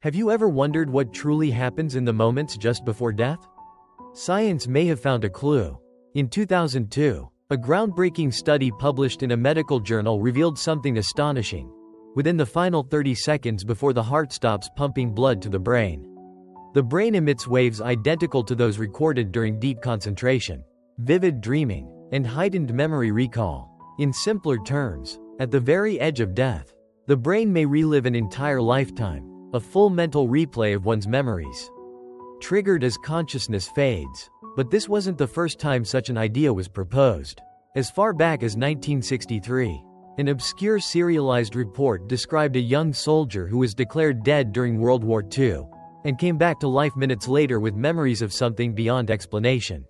Have you ever wondered what truly happens in the moments just before death? Science may have found a clue. In 2002, a groundbreaking study published in a medical journal revealed something astonishing. Within the final 30 seconds before the heart stops pumping blood to the brain, the brain emits waves identical to those recorded during deep concentration, vivid dreaming, and heightened memory recall. In simpler terms, at the very edge of death, the brain may relive an entire lifetime, a full mental replay of one's memories, triggered as consciousness fades. But this wasn't the first time such an idea was proposed. As far back as 1963, an obscure serialized report described a young soldier who was declared dead during World War II, and came back to life minutes later with memories of something beyond explanation.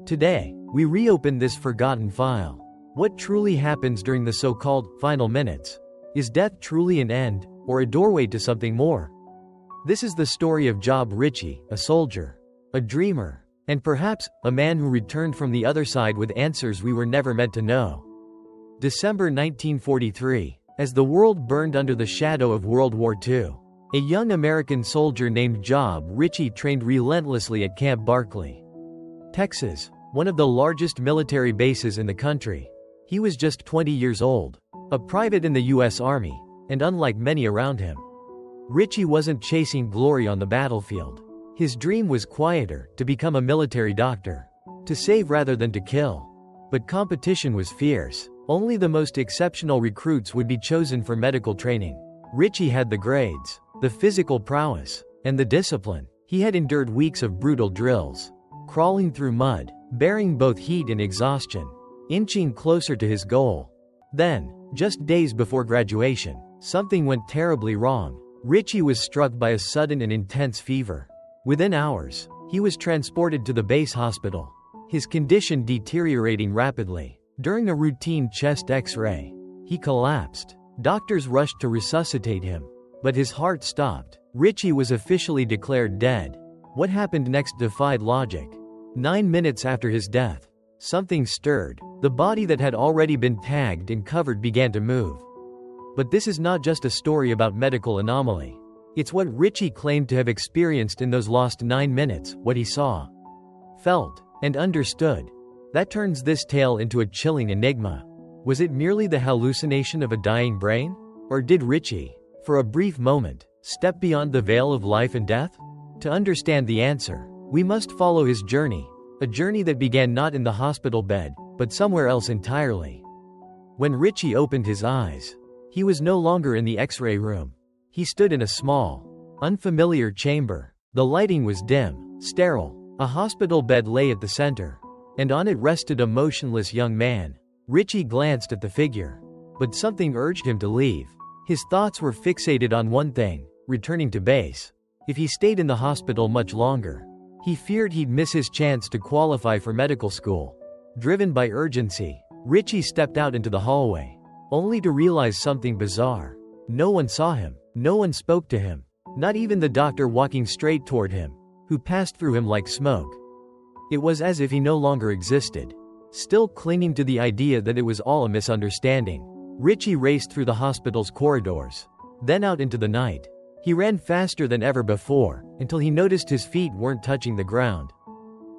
Today, we reopen this forgotten file. What truly happens during the so-called final minutes? Is death truly an end, or a doorway to something more? This is the story of Job Richie, a soldier, a dreamer, and perhaps a man who returned from the other side with answers we were never meant to know. December 1943, as the world burned under the shadow of World War II, a young American soldier named Job Richie trained relentlessly at Camp Barkley, Texas, one of the largest military bases in the country. He was just 20 years old, a private in the U.S. Army, and unlike many around him, Richie wasn't chasing glory on the battlefield. His dream was quieter, to become a military doctor, to save rather than to kill. But competition was fierce. Only the most exceptional recruits would be chosen for medical training. Richie had the grades, the physical prowess, and the discipline. He had endured weeks of brutal drills, crawling through mud, bearing both heat and exhaustion, inching closer to his goal. Then, just days before graduation, something went terribly wrong. Richie was struck by a sudden and intense fever. Within hours, he was transported to the base hospital, his condition deteriorating rapidly. During a routine chest X-ray, he collapsed. Doctors rushed to resuscitate him, but his heart stopped. Richie was officially declared dead. What happened next defied logic. 9 minutes after his death, something stirred. The body that had already been tagged and covered began to move. But this is not just a story about medical anomaly. It's what Richie claimed to have experienced in those lost 9 minutes, what he saw, felt, and understood. That turns this tale into a chilling enigma. Was it merely the hallucination of a dying brain? Or did Richie, for a brief moment, step beyond the veil of life and death? To understand the answer, we must follow his journey, a journey that began not in the hospital bed, but somewhere else entirely. When Richie opened his eyes, he was no longer in the X-ray room. He stood in a small, unfamiliar chamber. The lighting was dim, sterile. A hospital bed lay at the center, and on it rested a motionless young man. Richie glanced at the figure, but something urged him to leave. His thoughts were fixated on one thing: returning to base. If he stayed in the hospital much longer, he feared he'd miss his chance to qualify for medical school. Driven by urgency, Richie stepped out into the hallway, only to realize something bizarre. No one saw him. No one spoke to him. Not even the doctor walking straight toward him, who passed through him like smoke. It was as if he no longer existed. Still clinging to the idea that it was all a misunderstanding, Richie raced through the hospital's corridors, then out into the night. He ran faster than ever before, until he noticed his feet weren't touching the ground.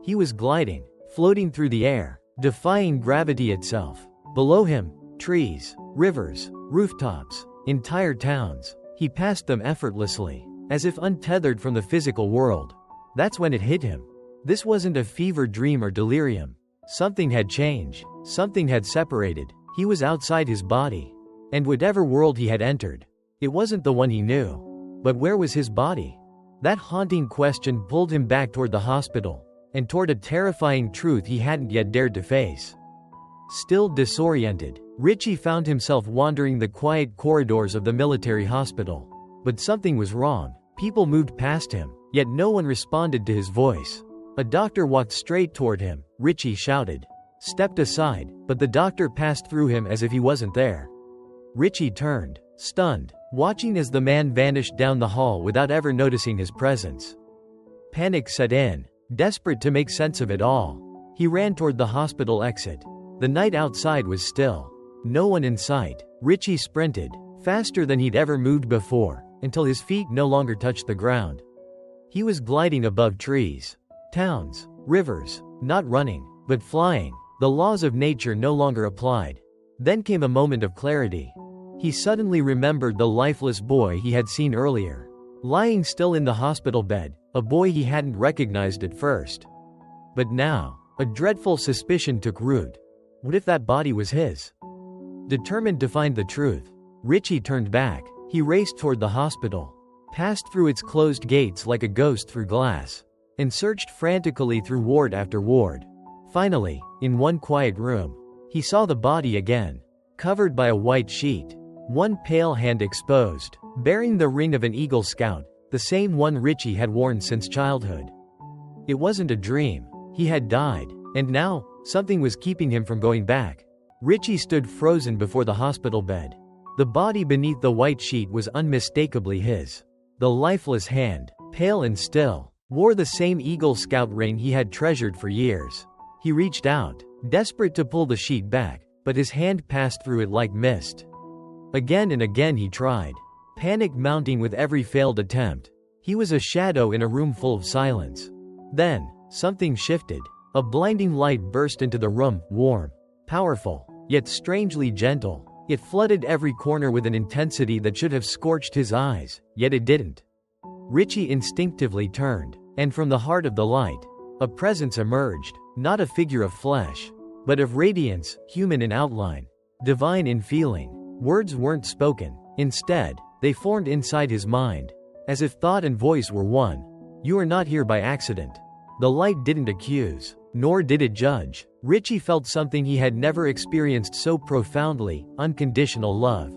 He was gliding, floating through the air, defying gravity itself. Below him, trees, rivers, rooftops, entire towns. He passed them effortlessly, as if untethered from the physical world. That's when it hit him. This wasn't a fever dream or delirium. Something had changed. Something had separated. He was outside his body. And whatever world he had entered, it wasn't the one he knew. But where was his body? That haunting question pulled him back toward the hospital, and toward a terrifying truth he hadn't yet dared to face. Still disoriented, Richie found himself wandering the quiet corridors of the military hospital. But something was wrong. People moved past him, yet no one responded to his voice. A doctor walked straight toward him. Richie shouted, stepped aside, but the doctor passed through him as if he wasn't there. Richie turned, stunned, watching as the man vanished down the hall without ever noticing his presence. Panic set in. Desperate to make sense of it all, he ran toward the hospital exit. The night outside was still. No one in sight. Richie sprinted, faster than he'd ever moved before, until his feet no longer touched the ground. He was gliding above trees, towns, rivers, not running, but flying. The laws of nature no longer applied. Then came a moment of clarity. He suddenly remembered the lifeless boy he had seen earlier, lying still in the hospital bed, a boy he hadn't recognized at first. But now, a dreadful suspicion took root. What if that body was his? Determined to find the truth, Richie turned back. He raced toward the hospital, passed through its closed gates like a ghost through glass, and searched frantically through ward after ward. Finally, in one quiet room, he saw the body again, covered by a white sheet, one pale hand exposed, bearing the ring of an Eagle Scout, the same one Richie had worn since childhood. It wasn't a dream. He had died, and now, something was keeping him from going back. Richie stood frozen before the hospital bed. The body beneath the white sheet was unmistakably his. The lifeless hand, pale and still, wore the same Eagle Scout ring he had treasured for years. He reached out, desperate to pull the sheet back, but his hand passed through it like mist. Again and again he tried, panic mounting with every failed attempt. He was a shadow in a room full of silence. Then, something shifted. A blinding light burst into the room, warm, powerful, yet strangely gentle. It flooded every corner with an intensity that should have scorched his eyes, yet it didn't. Richie instinctively turned, and from the heart of the light, a presence emerged, not a figure of flesh, but of radiance, human in outline, divine in feeling. Words weren't spoken. Instead, they formed inside his mind, as if thought and voice were one. You are not here by accident. The light didn't accuse, nor did it judge. Richie felt something he had never experienced so profoundly: unconditional love.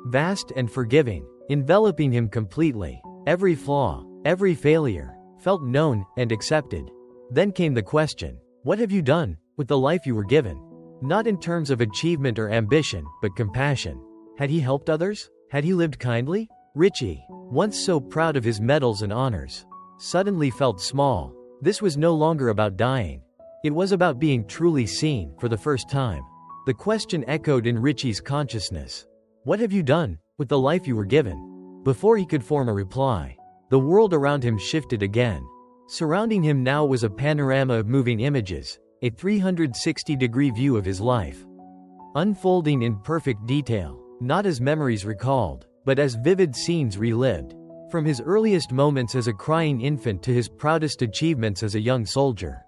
Vast and forgiving, enveloping him completely. Every flaw, every failure, felt known and accepted. Then came the question, what have you done with the life you were given? Not in terms of achievement or ambition, but compassion. Had he helped others? Had he lived kindly? Richie, once so proud of his medals and honors, suddenly felt small. This was no longer about dying. It was about being truly seen for the first time. The question echoed in Richie's consciousness. What have you done with the life you were given? Before he could form a reply, the world around him shifted again. Surrounding him now was a panorama of moving images, a 360-degree view of his life, unfolding in perfect detail, not as memories recalled, but as vivid scenes relived. From his earliest moments as a crying infant to his proudest achievements as a young soldier.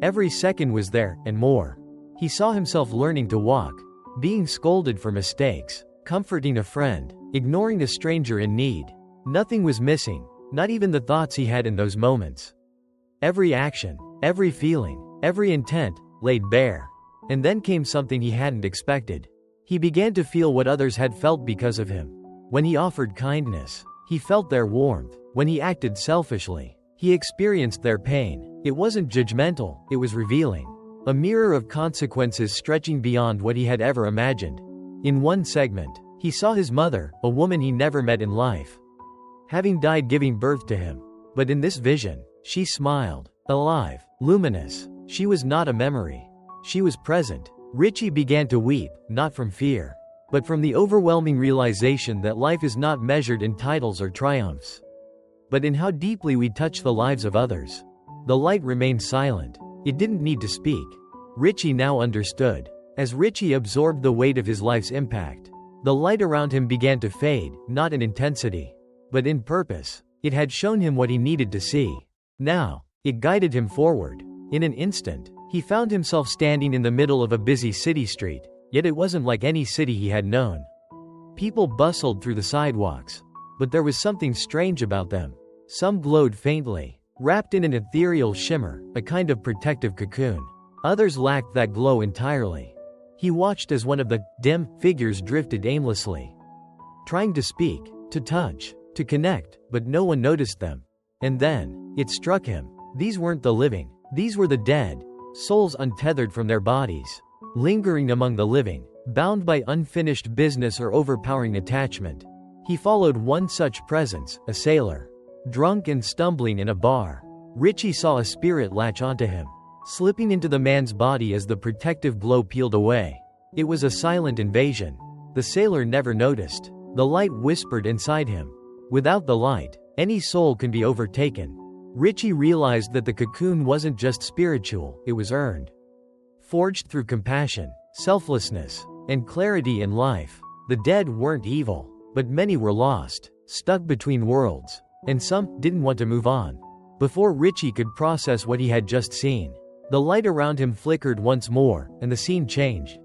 Every second was there, and more. He saw himself learning to walk, being scolded for mistakes, comforting a friend, ignoring a stranger in need. Nothing was missing, not even the thoughts he had in those moments. Every action, every feeling, every intent, laid bare. And then came something he hadn't expected. He began to feel what others had felt because of him. When he offered kindness, he felt their warmth. When he acted selfishly, he experienced their pain. It wasn't judgmental, it was revealing. A mirror of consequences stretching beyond what he had ever imagined. In one segment, he saw his mother, a woman he never met in life, having died giving birth to him. But in this vision, she smiled, alive, luminous. She was not a memory. She was present. Richie began to weep, not from fear, but from the overwhelming realization that life is not measured in titles or triumphs, but in how deeply we touch the lives of others. The light remained silent. It didn't need to speak. Richie now understood. As Richie absorbed the weight of his life's impact, the light around him began to fade, not in intensity, but in purpose. It had shown him what he needed to see. Now, it guided him forward. In an instant, he found himself standing in the middle of a busy city street. Yet it wasn't like any city he had known. People bustled through the sidewalks, but there was something strange about them. Some glowed faintly, wrapped in an ethereal shimmer, a kind of protective cocoon. Others lacked that glow entirely. He watched as one of the dim figures drifted aimlessly, trying to speak, to touch, to connect, but no one noticed them. And then, it struck him. These weren't the living, these were the dead, souls untethered from their bodies, lingering among the living, bound by unfinished business or overpowering attachment. He followed one such presence, a sailor, drunk and stumbling in a bar. Richie saw a spirit latch onto him, slipping into the man's body as the protective glow peeled away. It was a silent invasion. The sailor never noticed. The light whispered inside him, Without the light, any soul can be overtaken. Richie realized that the cocoon wasn't just spiritual, it was earned. Forged through compassion, selflessness, and clarity in life. The dead weren't evil, but many were lost, stuck between worlds, and some didn't want to move on. Before Richie could process what he had just seen, the light around him flickered once more, and the scene changed.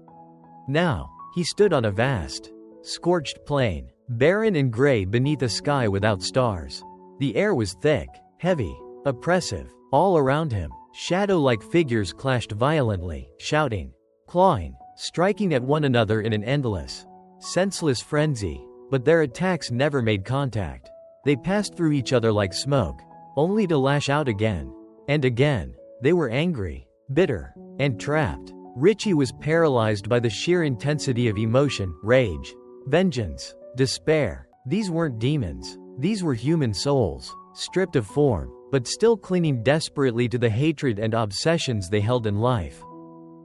Now, he stood on a vast, scorched plain, barren and gray beneath a sky without stars. The air was thick, heavy, oppressive. All around him, shadow-like figures clashed violently, shouting, clawing, striking at one another in an endless, senseless frenzy. But their attacks never made contact. They passed through each other like smoke, only to lash out again and again. They were angry, bitter, and trapped. Richie was paralyzed by the sheer intensity of emotion, rage, vengeance, despair. These weren't demons. These were human souls, stripped of form, but still clinging desperately to the hatred and obsessions they held in life.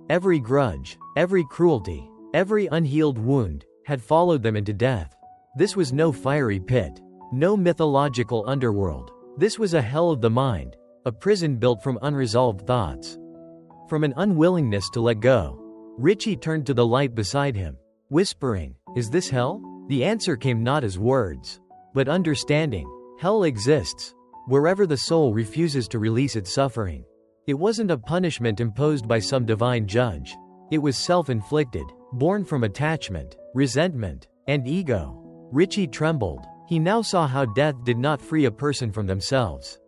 Every grudge, every cruelty, every unhealed wound had followed them into death. This was no fiery pit, no mythological underworld. This was a hell of the mind, a prison built from unresolved thoughts. From an unwillingness to let go, Richie turned to the light beside him, whispering, "Is this hell?" The answer came not as words, but understanding. Hell exists, wherever the soul refuses to release its suffering. It wasn't a punishment imposed by some divine judge. It was self-inflicted, born from attachment, resentment, and ego. Richie trembled. He now saw how death did not free a person from themselves.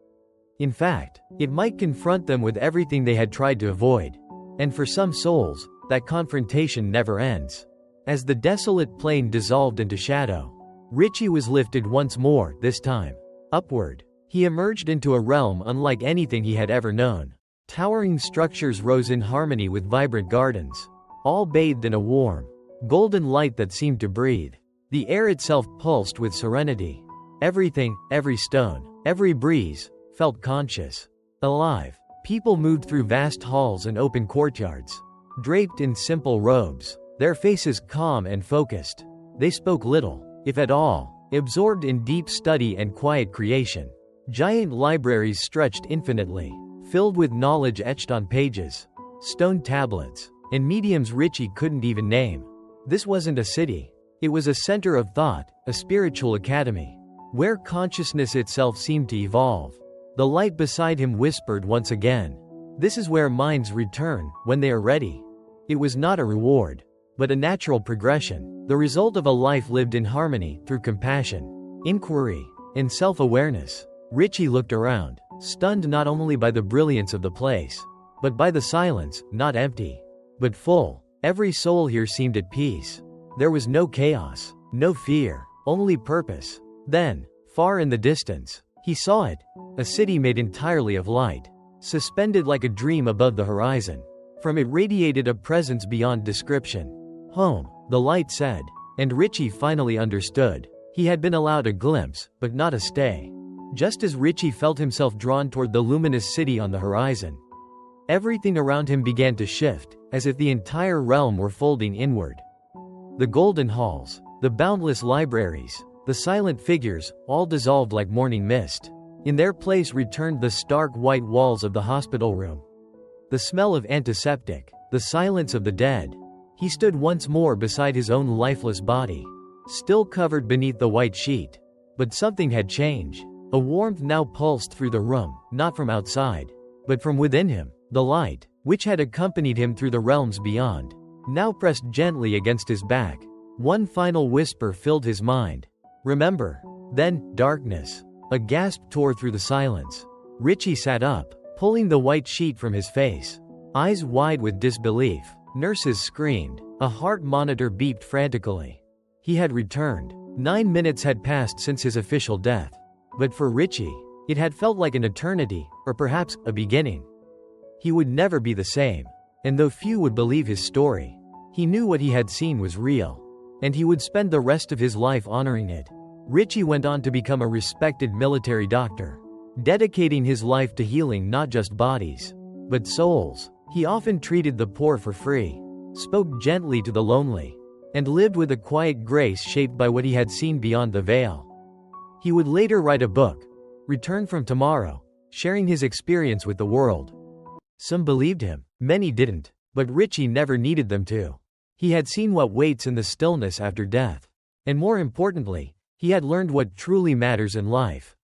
In fact, it might confront them with everything they had tried to avoid. And for some souls, that confrontation never ends. As the desolate plain dissolved into shadow, Richie was lifted once more, this time upward. He emerged into a realm unlike anything he had ever known. Towering structures rose in harmony with vibrant gardens, all bathed in a warm, golden light that seemed to breathe. The air itself pulsed with serenity. Everything, every stone, every breeze, felt conscious, alive. People moved through vast halls and open courtyards, draped in simple robes, their faces calm and focused. They spoke little, if at all, absorbed in deep study and quiet creation. Giant libraries stretched infinitely, filled with knowledge etched on pages, stone tablets, and mediums Richie couldn't even name. This wasn't a city. It was a center of thought, a spiritual academy, where consciousness itself seemed to evolve. The light beside him whispered once again, "This is where minds return, when they are ready." It was not a reward, but a natural progression, the result of a life lived in harmony, through compassion, inquiry, and self-awareness. Richie looked around, stunned not only by the brilliance of the place, but by the silence, not empty, but full. Every soul here seemed at peace. There was no chaos, no fear, only purpose. Then, far in the distance, he saw it, a city made entirely of light, suspended like a dream above the horizon. From it radiated a presence beyond description. "Home," the light said, and Richie finally understood. He had been allowed a glimpse, but not a stay. Just as Richie felt himself drawn toward the luminous city on the horizon, everything around him began to shift, as if the entire realm were folding inward. The golden halls, the boundless libraries, the silent figures, all dissolved like morning mist. In their place returned the stark white walls of the hospital room, the smell of antiseptic, the silence of the dead. He stood once more beside his own lifeless body, still covered beneath the white sheet. But something had changed. A warmth now pulsed through the room, not from outside, but from within him. The light, which had accompanied him through the realms beyond, now pressed gently against his back. One final whisper filled his mind. "Remember." Then, darkness. A gasp tore through the silence. Richie sat up, pulling the white sheet from his face, eyes wide with disbelief. Nurses screamed. A heart monitor beeped frantically. He had returned. 9 minutes had passed since his official death. But for Richie, it had felt like an eternity, or perhaps, a beginning. He would never be the same. And though few would believe his story, he knew what he had seen was real. And he would spend the rest of his life honoring it. Richie went on to become a respected military doctor, dedicating his life to healing not just bodies, but souls. He often treated the poor for free, spoke gently to the lonely, and lived with a quiet grace shaped by what he had seen beyond the veil. He would later write a book, Return from Tomorrow, sharing his experience with the world. Some believed him, many didn't, but Richie never needed them to. He had seen what waits in the stillness after death. And more importantly, he had learned what truly matters in life.